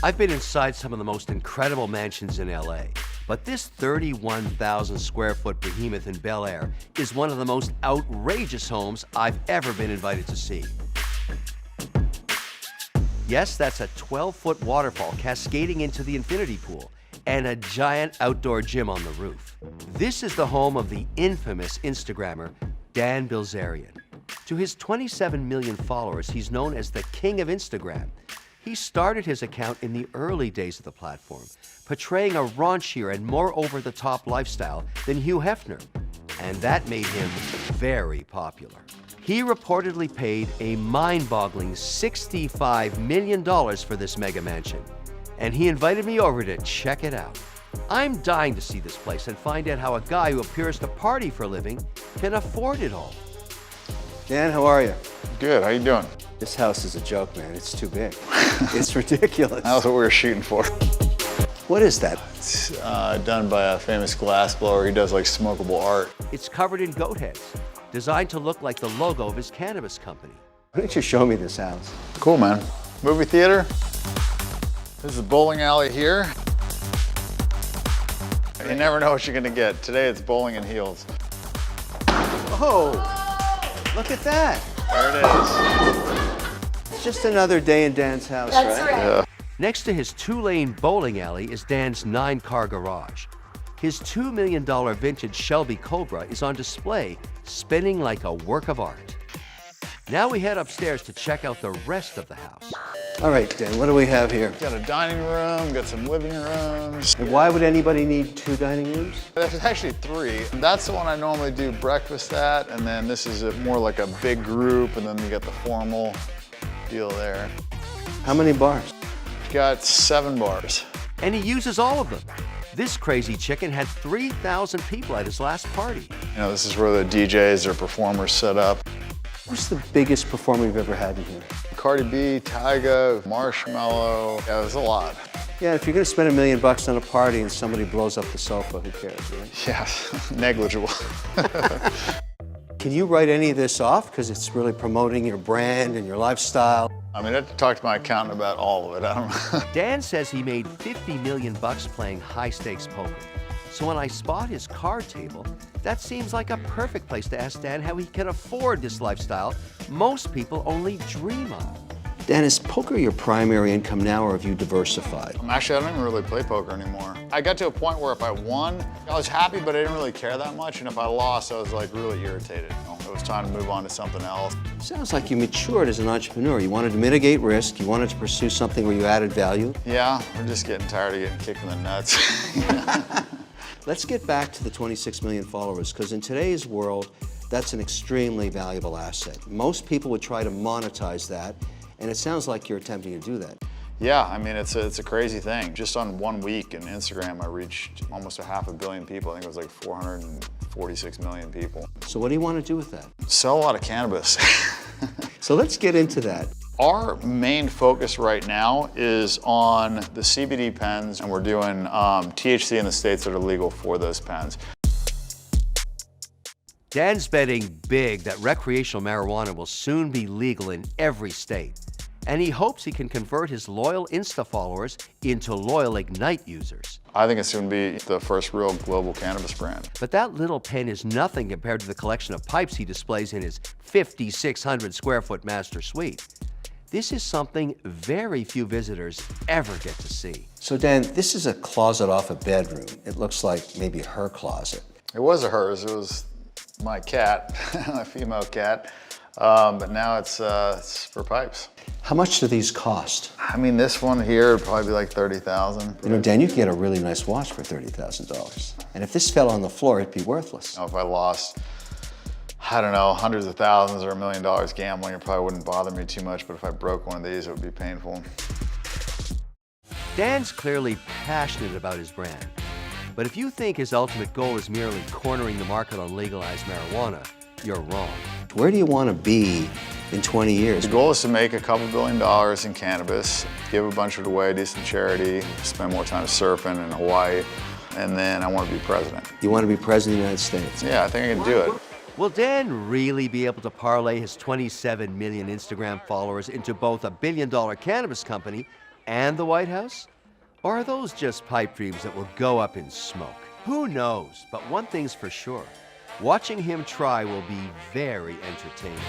I've been inside some of the most incredible mansions in LA, but this 31,000 square foot behemoth in Bel Air is one of the most outrageous homes I've ever been invited to see. Yes, that's a 12-foot waterfall cascading into the infinity pool and a giant outdoor gym on the roof. This is the home of the infamous Instagrammer, Dan Bilzerian. To his 27 million followers, he's known as the King of Instagram. He started his account in the early days of the platform, portraying a raunchier and more over-the-top lifestyle than Hugh Hefner, and that made him very popular. He reportedly paid a mind-boggling $65 million for this mega mansion, and he invited me over to check it out. I'm dying to see this place and find out how a guy who appears to party for a living can afford it all. Dan, how are you? Good, how you doing? This house is a joke, man. It's too big. It's ridiculous. That's what we were shooting for. What is that? It's done by a famous glassblower. He does like smokable art. It's covered in goat heads, designed to look like the logo of his cannabis company. Why don't you show me this house? Cool, man. Movie theater. This is a bowling alley here. You never know what you're gonna get. Today it's bowling and heels. Oh, look at that. There it is. It's just another day in Dan's house, That's right? Yeah. Next to his 2-lane bowling alley is Dan's 9-car garage. His $2 million vintage Shelby Cobra is on display, spinning like a work of art. Now we head upstairs to check out the rest of the house. All right, Dan, what do we have here? Got a dining room, got some living rooms. And why would anybody need 2 dining rooms? There's actually 3. That's the one I normally do breakfast at, and then this is more like a big group, and then you got the formal deal there. How many bars? Got 7 bars. And he uses all of them. This crazy chicken had 3,000 people at his last party. You know, this is where the DJs or performers set up. Who's the biggest performer you've ever had in here? Cardi B, Tyga, Marshmello. Yeah, there's a lot. Yeah, if you're gonna spend $1 million on a party and somebody blows up the sofa, who cares, right? Yeah, negligible. Can you write any of this off? Because it's really promoting your brand and your lifestyle. I mean, I have to talk to my accountant about all of it. I don't know. Dan says he made $50 million playing high-stakes poker. So when I spot his card table, that seems like a perfect place to ask Dan how he can afford this lifestyle most people only dream of. Dan, is poker your primary income now, or have you diversified? Actually, I don't even really play poker anymore. I got to a point where if I won, I was happy, but I didn't really care that much. And if I lost, I was like really irritated. You know, it was time to move on to something else. Sounds like you matured as an entrepreneur. You wanted to mitigate risk. You wanted to pursue something where you added value. Yeah, we're just getting tired of getting kicked in the nuts. Let's get back to the 26 million followers, because in today's world, that's an extremely valuable asset. Most people would try to monetize that, and it sounds like you're attempting to do that. Yeah, I mean, it's a crazy thing. Just on 1 week in Instagram, I reached almost 500 million people. I think it was like 446 million people. So what do you want to do with that? Sell a lot of cannabis. So let's get into that. Our main focus right now is on the CBD pens, and we're doing THC in the states that are legal for those pens. Dan's betting big that recreational marijuana will soon be legal in every state. And he hopes he can convert his loyal Insta followers into loyal Ignite users. I think it's going to be the first real global cannabis brand. But that little pen is nothing compared to the collection of pipes he displays in his 5,600 square foot master suite. This is something very few visitors ever get to see. So Dan, this is a closet off a bedroom. It looks like maybe her closet. It was hers. It was my cat, my female cat. But now it's for pipes. How much do these cost? I mean, this one here would probably be like 30,000. You know, Dan, you could get a really nice watch for $30,000. And if this fell on the floor, it'd be worthless. You know, if I lost, I don't know, hundreds of thousands or $1 million gambling, it probably wouldn't bother me too much, but if I broke one of these, it would be painful. Dan's clearly passionate about his brand. But if you think his ultimate goal is merely cornering the market on legalized marijuana, you're wrong. Where do you want to be in 20 years? The goal is to make a couple $2 billion in cannabis, give a bunch of it away, do some charity, spend more time surfing in Hawaii, and then I want to be president. You want to be president of the United States? Yeah, I think I can do it. Will Dan really be able to parlay his 27 million Instagram followers into both a $1 billion cannabis company and the White House? Or are those just pipe dreams that will go up in smoke? Who knows? But one thing's for sure. Watching him try will be very entertaining.